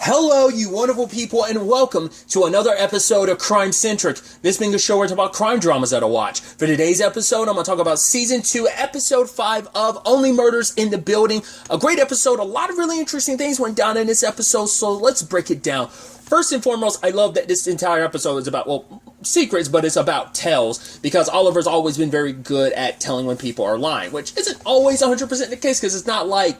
Hello, you wonderful people, and welcome to another episode of Crime Centric. This being a show where it's about crime dramas that I watch. For today's episode, I'm going to talk about Season 2, Episode 5 of Only Murders in the Building. A great episode. A lot of really interesting things went down in this episode, so let's break it down. First and foremost, I love that this entire episode is about, secrets, but it's about tells, because Oliver's always been very good at telling when people are lying, which isn't always 100% the case, because it's not like,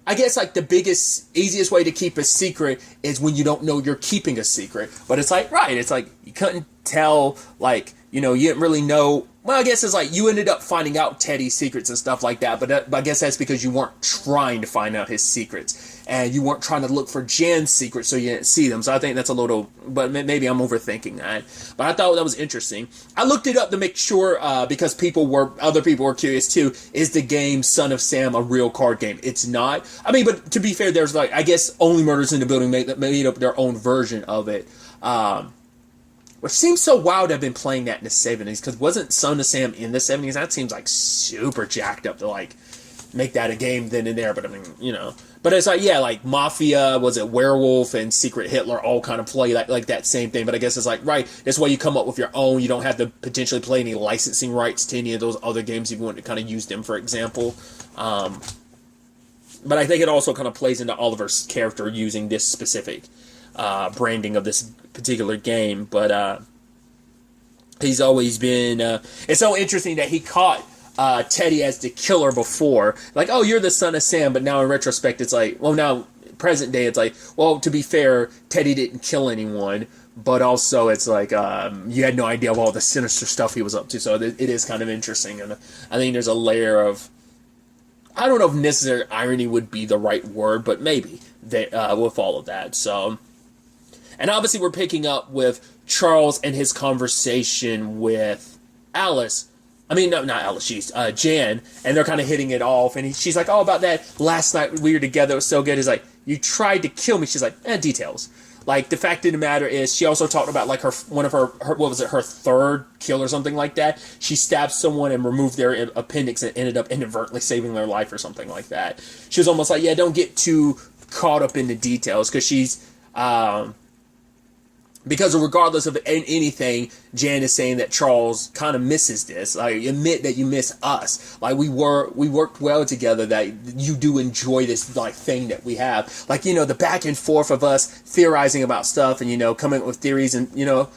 I guess, like, the biggest, easiest way to keep a secret is when you don't know you're keeping a secret. But it's like, right, it's like, you couldn't tell, like, you didn't really know. Well, I guess it's like, you ended up finding out Teddy's secrets and stuff like that, but I guess that's because you weren't trying to find out his secrets. And you weren't trying to look for Jan's secrets, so you didn't see them. So I think that's a little, but maybe I'm overthinking that. But I thought that was interesting. I looked it up to make sure, because other people were curious too, is the game Son of Sam a real card game? It's not. I mean, but to be fair, there's like, I guess Only Murders in the Building made up their own version of it. Which seems so wild to have been playing that in the 70s, because wasn't Son of Sam in the 70s? That seems like super jacked up to like make that a game then and there, but I mean, But it's like, yeah, like Mafia, was it Werewolf, and Secret Hitler all kind of play like that same thing, but I guess it's like, right, that's why you come up with your own. You don't have to potentially play any licensing rights to any of those other games if you want to kind of use them, for example. But I think it also kind of plays into Oliver's character using this specific branding of this particular game, but he's always been, it's so interesting that he caught Teddy as the killer before. Like, oh, you're the Son of Sam, but now in retrospect, it's like, well, now, present day, it's like, well, to be fair, Teddy didn't kill anyone, but also it's like, you had no idea of all the sinister stuff he was up to, so it is kind of interesting, and I think there's a layer of, I don't know if necessary irony would be the right word, but maybe, with all of that, so. And obviously we're picking up with Charles and his conversation with Alice. I mean, no, not Alice, she's Jan, and they're kind of hitting it off, and she's like, oh, about that last night we were together, it was so good. He's like, you tried to kill me. She's like, details. Like, the fact of the matter is, she also talked about, like, one of her what was it, her third kill or something like that. She stabbed someone and removed their appendix and ended up inadvertently saving their life or something like that. She was almost like, yeah, don't get too caught up in the details, because she's, because regardless of anything, Jan is saying that Charles kind of misses this. Like, admit that you miss us. Like, we worked well together, that you do enjoy this, like, thing that we have. Like, the back and forth of us theorizing about stuff and, coming up with theories and,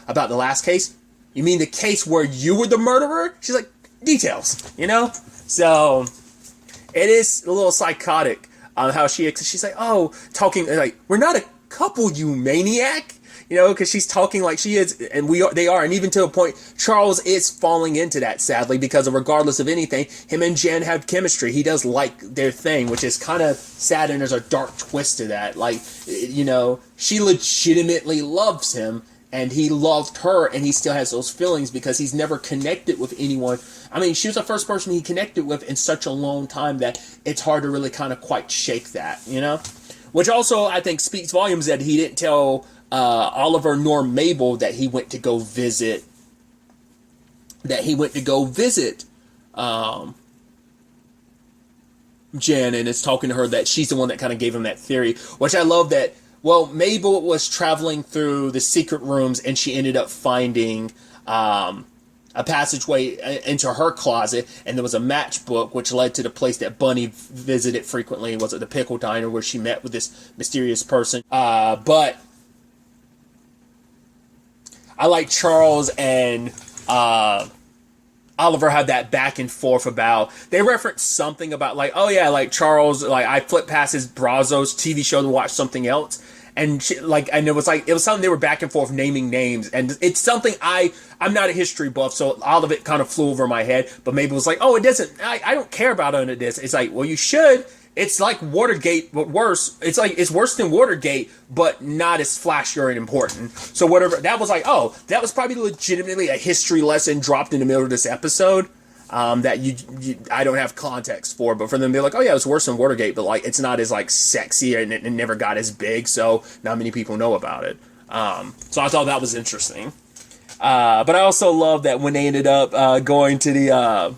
about the last case. You mean the case where you were the murderer? She's like, details, So, it is a little psychotic how she's like, oh, talking, like, we're not a couple, you maniac. Because she's talking like she is, and they are, and even to a point, Charles is falling into that, sadly, because regardless of anything, him and Jan have chemistry. He does like their thing, which is kind of sad, and there's a dark twist to that. Like, she legitimately loves him, and he loved her, and he still has those feelings because he's never connected with anyone. I mean, she was the first person he connected with in such a long time that it's hard to really kind of quite shake that, Which also, I think, speaks volumes that he didn't tell Oliver nor Mabel that he went to go visit. Jan, and is talking to her that she's the one that kind of gave him that theory. Which I love that. Well, Mabel was traveling through the secret rooms, and she ended up finding a passageway into her closet, and there was a matchbook, which led to the place that Bunny visited frequently. Was it the Pickle Diner, where she met with this mysterious person? But I like Charles and Oliver had that back and forth about, they referenced something about like, oh yeah, like Charles, like I flipped past his Brazos TV show to watch something else. And and it was something they were back and forth naming names. And it's something I'm not a history buff, so all of it kind of flew over my head. But maybe it was like, oh, it doesn't, I don't care about any of this. It's like, well, you should. It's like Watergate, but worse. It's worse than Watergate, but not as flashy or important. So whatever, that was like, oh, that was probably legitimately a history lesson dropped in the middle of this episode that I don't have context for. But for them to be like, oh yeah, it's worse than Watergate, but like it's not as like sexy and it never got as big, so not many people know about it. So I thought that was interesting. But I also love that when they ended up going to the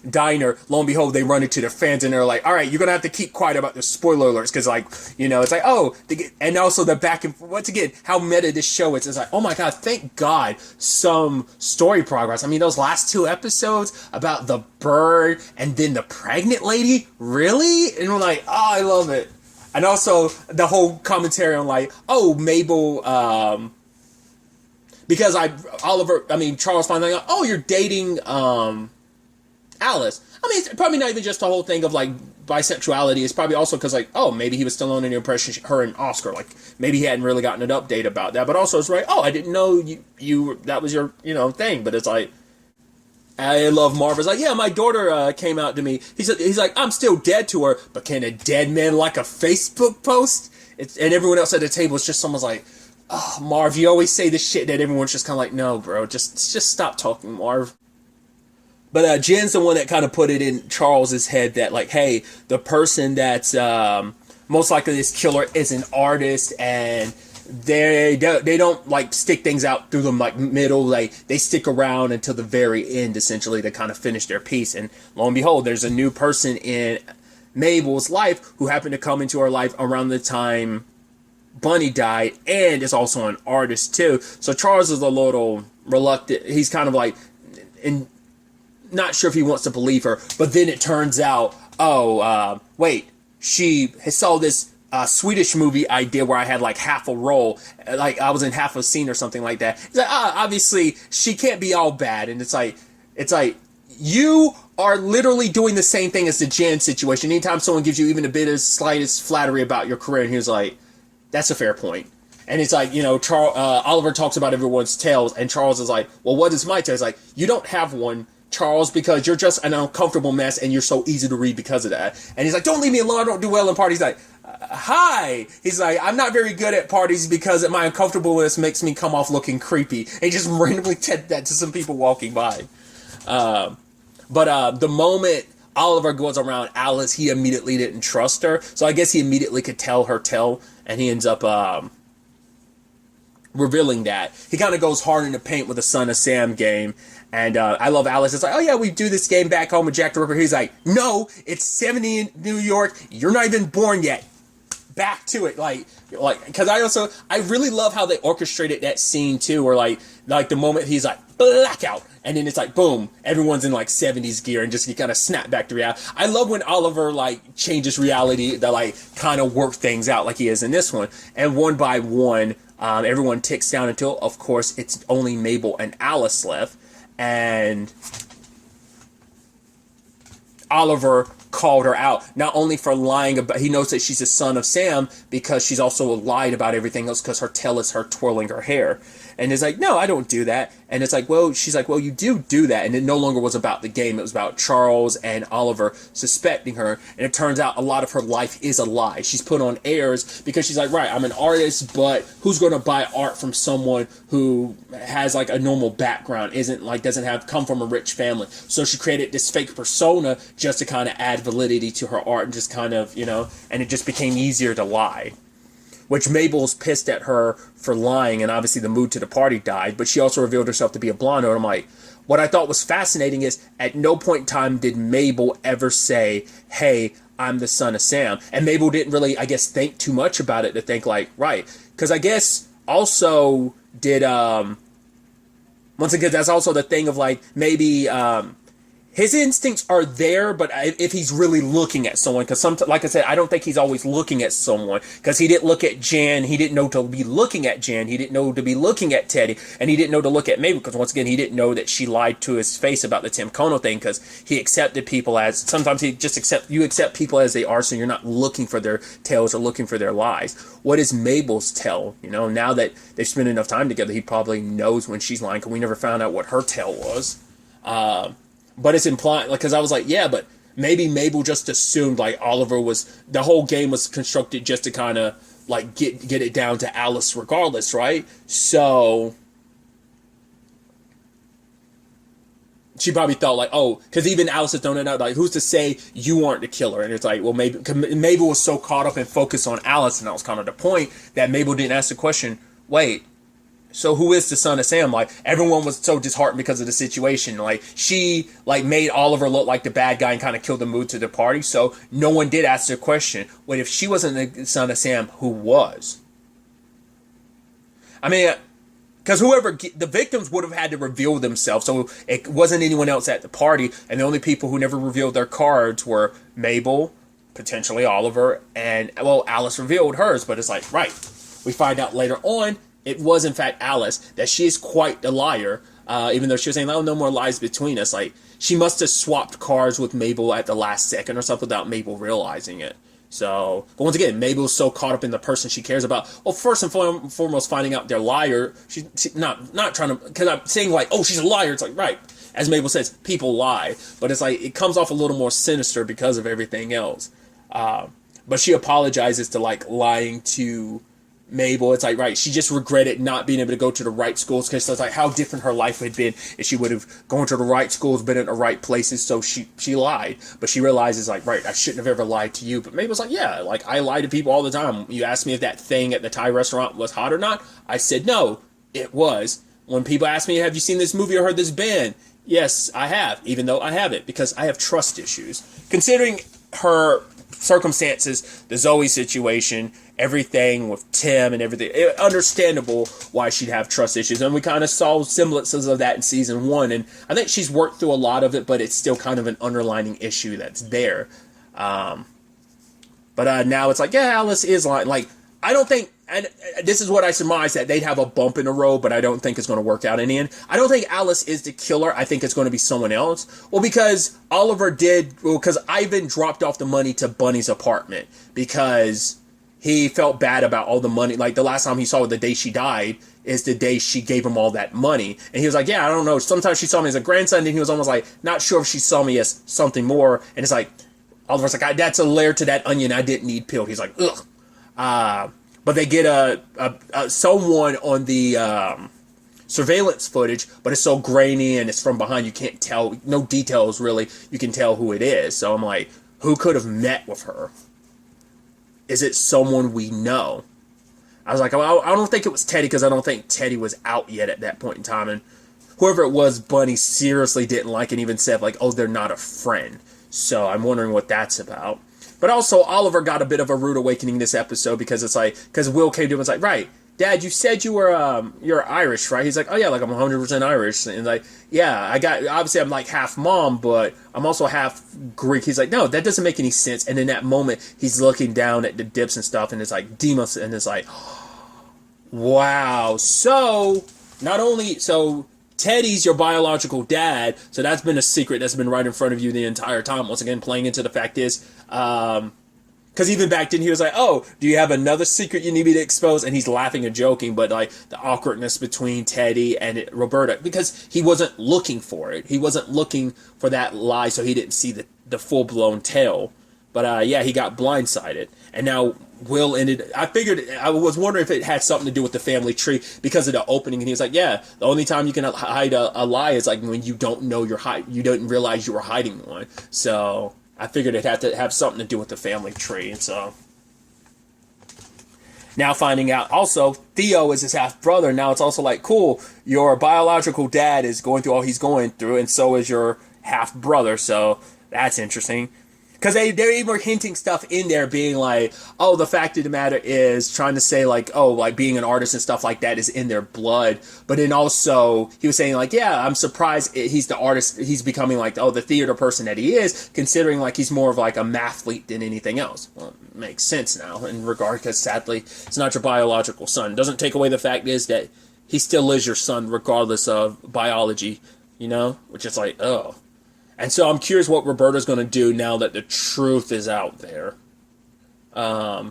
diner, lo and behold, they run into their fans and they're like, all right, you're going to have to keep quiet about the spoiler alerts. Because, like, you know, it's like, oh, and also the back and once again, how meta this show is. It's like, oh my God, thank God, some story progress. I mean, those last 2 episodes about the bird and then the pregnant lady, really? And we're like, oh, I love it. And also the whole commentary on like, oh, Mabel, because Charles finally like, oh, you're dating Alice. I mean, it's probably not even just the whole thing of like bisexuality. It's probably also because like, oh, maybe he was still under the impression her and Oscar, like maybe he hadn't really gotten an update about that. But also it's right, oh, I didn't know you that was your, you know, thing. But it's like, I love Marv. It's like, yeah, my daughter came out to me. He's like, I'm still dead to her, but can a dead man like a Facebook post? And everyone else at the table is just someone's like, oh, Marv, you always say this shit that everyone's just kind of like, no, bro, just stop talking, Marv. But Jen's the one that kind of put it in Charles's head that like, hey, the person that's most likely this killer is an artist, and they don't like stick things out through the like middle, like they stick around until the very end essentially to kind of finish their piece. And lo and behold, there's a new person in Mabel's life who happened to come into her life around the time Bunny died, and is also an artist too. So Charles is a little reluctant. He's kind of like not sure if he wants to believe her, but then it turns out, wait, she saw this Swedish movie I did where I had like half a role, like I was in half a scene or something like that. It's like, obviously she can't be all bad, and it's like you are literally doing the same thing as the Jan situation. Anytime someone gives you even a bit of slightest flattery about your career, and he was like, that's a fair point. And it's like, you know, Oliver talks about everyone's tails, and Charles is like, well, what is my tail? It's like, you don't have one, Charles, because you're just an uncomfortable mess and you're so easy to read because of that. And he's like, don't leave me alone, I don't do well in parties. He's like, hi. He's like, I'm not very good at parties because my uncomfortableness makes me come off looking creepy. And he just randomly said that to some people walking by. But the moment Oliver goes around Alice, he immediately didn't trust her. So I guess he immediately could tell her tell, and he ends up revealing that. He kind of goes hard in the paint with the Son of Sam game. And I love Alice. It's like, oh yeah, we do this game back home with Jack the Ripper. He's like, no, it's 70 in New York. You're not even born yet. Back to it. Like, because I really love how they orchestrated that scene too, where like the moment he's like, blackout, and then it's like, boom, everyone's in like 70s gear and just you kind of snap back to reality. I love when Oliver like changes reality to like kind of work things out like he is in this one. And one by one, everyone ticks down until, of course, it's only Mabel and Alice left. And Oliver called her out, not only for lying about, he knows that she's the son of Sam because she's also lied about everything else because her tell is her twirling her hair. And it's like, no, I don't do that. And it's like, well, she's like, well, you do that. And it no longer was about the game. It was about Charles and Oliver suspecting her. And it turns out a lot of her life is a lie. She's put on airs because she's like, right, I'm an artist, but who's going to buy art from someone who has like a normal background, doesn't come from a rich family. So she created this fake persona just to kind of add validity to her art and just kind of, you know, and it just became easier to lie. Which Mabel's pissed at her for lying, and obviously the mood to the party died, but she also revealed herself to be a blonde. And I'm like, what I thought was fascinating is at no point in time did Mabel ever say, hey, I'm the son of Sam. And Mabel didn't really, I guess, think too much about it to think like, right. Because I guess also did, once again, that's also the thing of like, maybe, his instincts are there, but if he's really looking at someone, because like I said, I don't think he's always looking at someone, because he didn't look at Jan, he didn't know to be looking at Jan, he didn't know to be looking at Teddy, and he didn't know to look at Mabel, because once again, he didn't know that she lied to his face about the Tim Kono thing, because he accepted people as, sometimes you accept people as they are, so you're not looking for their tales or looking for their lies. What is Mabel's tell? You know, now that they've spent enough time together, he probably knows when she's lying, because we never found out what her tell was. But it's implied, like, because I was like, yeah, but maybe Mabel just assumed, like, Oliver was, the whole game was constructed just to kind of, like, get it down to Alice regardless, right? So she probably thought, like, oh, because even Alice has thrown it out, like, who's to say you aren't the killer? And it's like, well, Mabel was so caught up and focused on Alice, and that was kind of the point, that Mabel didn't ask the question, wait, so who is the son of Sam? Like, everyone was so disheartened because of the situation. Like, she, like, made Oliver look like the bad guy and kind of killed the mood to the party. So no one did ask the question, wait, if she wasn't the son of Sam, who was? I mean, because the victims would have had to reveal themselves. So it wasn't anyone else at the party. And the only people who never revealed their cards were Mabel, potentially Oliver, and, well, Alice revealed hers. But it's like, right. We find out later on, it was, in fact, Alice, that she is quite the liar, even though she was saying, oh, no more lies between us. Like, she must have swapped cards with Mabel at the last second or something without Mabel realizing it. So, but once again, Mabel's so caught up in the person she cares about. Well, first and foremost, finding out they're liar. She not trying to, because I'm saying, like, oh, she's a liar. It's like, right. As Mabel says, people lie. But it's like, it comes off a little more sinister because of everything else. But she apologizes to, like, lying to Mabel. It's like, right, she just regretted not being able to go to the right schools, because it's like how different her life had been if she would have gone to the right schools, been in the right places. So she lied, but she realizes, like, right, I shouldn't have ever lied to you. But Mabel's like, yeah, like, I lie to people all the time. You asked me if that thing at the Thai restaurant was hot or not. I said no, it was. When people ask me, have you seen this movie or heard this band? Yes, I have, even though I haven't, because I have trust issues. Considering her circumstances, the Zoe situation, everything with Tim and everything, understandable why she'd have trust issues. And we kind of saw semblances of that in season 1. And I think she's worked through a lot of it, but it's still kind of an underlining issue that's there. But now it's like, yeah, Alice is lying. Like, I don't think, and this is what I surmise, that they'd have a bump in the road, but I don't think it's going to work out in the end. I don't think Alice is the killer. I think it's going to be someone else. Well, because because Ivan dropped off the money to Bunny's apartment because he felt bad about all the money. Like, the last time he saw her, the day she died, is the day she gave him all that money. And he was like, yeah, I don't know. Sometimes she saw me as a grandson, and he was almost like, not sure if she saw me as something more. And it's like, Oliver's like, that's a layer to that onion I didn't need peeled. He's like, ugh. But they get someone on the surveillance footage, but it's so grainy and it's from behind, you can't tell, no details really, you can tell who it is. So I'm like, who could have met with her? Is it someone we know? I was like, I don't think it was Teddy, because I don't think Teddy was out yet at that point in time. And whoever it was, Bunny seriously didn't like, and even said, like, oh, they're not a friend. So I'm wondering what that's about. But also, Oliver got a bit of a rude awakening this episode, because it's like, because Will came to him and was like, right, Dad, you said you're Irish, right? He's like, oh yeah, like I'm 100% Irish. And like, yeah, obviously I'm like half mom, but I'm also half Greek. He's like, no, that doesn't make any sense. And in that moment, he's looking down at the dips and stuff, and it's like, Demos, and it's like, wow. So, Teddy's your biological dad, so that's been a secret that's been right in front of you the entire time. Once again, playing into the fact is, because even back then he was like, oh, do you have another secret you need me to expose? And he's laughing and joking, but like the awkwardness between Teddy and Roberta, because he wasn't looking for it. He wasn't looking for that lie, so he didn't see the full-blown tale. But yeah, he got blindsided. And now Will I was wondering if it had something to do with the family tree because of the opening. And he was like, yeah, the only time you can hide a lie is like when you don't know you didn't realize you were hiding one. So I figured it had to have something to do with the family tree. And so now finding out also Theo is his half brother. Now it's also like, cool, your biological dad is going through all he's going through, and so is your half brother. So that's interesting. Because they're even hinting stuff in there, being like, oh, the fact of the matter is, trying to say like, oh, like being an artist and stuff like that is in their blood. But then also, he was saying like, yeah, I'm surprised he's the artist, he's becoming like, oh, the theater person that he is, considering like he's more of like a mathlete than anything else. Well, it makes sense now in regard, because sadly, it's not your biological son. Doesn't take away the fact is that he still is your son regardless of biology, you know? Which is like, oh. And so I'm curious what Roberta's going to do now that the truth is out there. I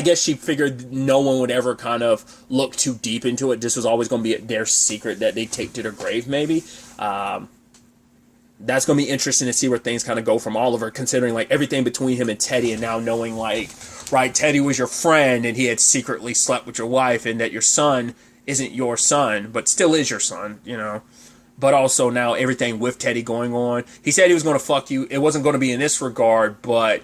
guess she figured no one would ever kind of look too deep into it. This was always going to be their secret that they take to their grave, maybe. That's going to be interesting to see where things kind of go from Oliver, considering like everything between him and Teddy, and now knowing like, right, Teddy was your friend and he had secretly slept with your wife, and that your son isn't your son, but still is your son, you know. But also now everything with Teddy going on. He said he was going to fuck you. It wasn't going to be in this regard, but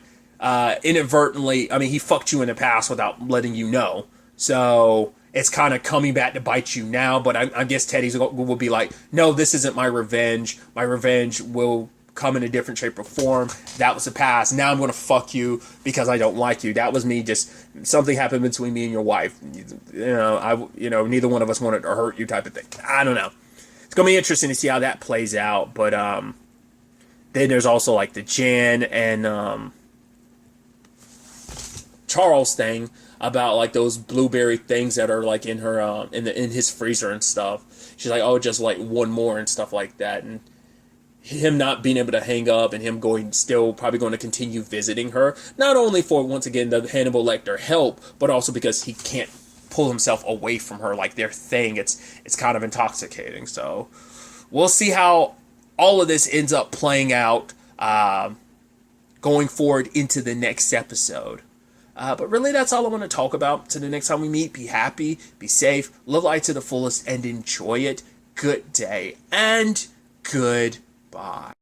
inadvertently, I mean, he fucked you in the past without letting you know. So it's kind of coming back to bite you now. But I guess Teddy's will be like, no, this isn't my revenge. My revenge will come in a different shape or form. That was the past. Now I'm going to fuck you because I don't like you. That was me. Just something happened between me and your wife. Neither one of us wanted to hurt you, type of thing. I don't know. It's going to be interesting to see how that plays out. But then there's also like the Jan and Charles thing about like those blueberry things that are like in her in his freezer and stuff. She's like, oh, just like one more and stuff like that. And him not being able to hang up and him probably going to continue visiting her, not only for, once again, the Hannibal Lecter help, but also because he can't pull himself away from her like their thing. It's kind of intoxicating. So we'll see how all of this ends up playing out going forward into the next episode. But really, that's all I want to talk about. Till the next time we meet, be happy, be safe, live life to the fullest, and enjoy it. Good day and goodbye.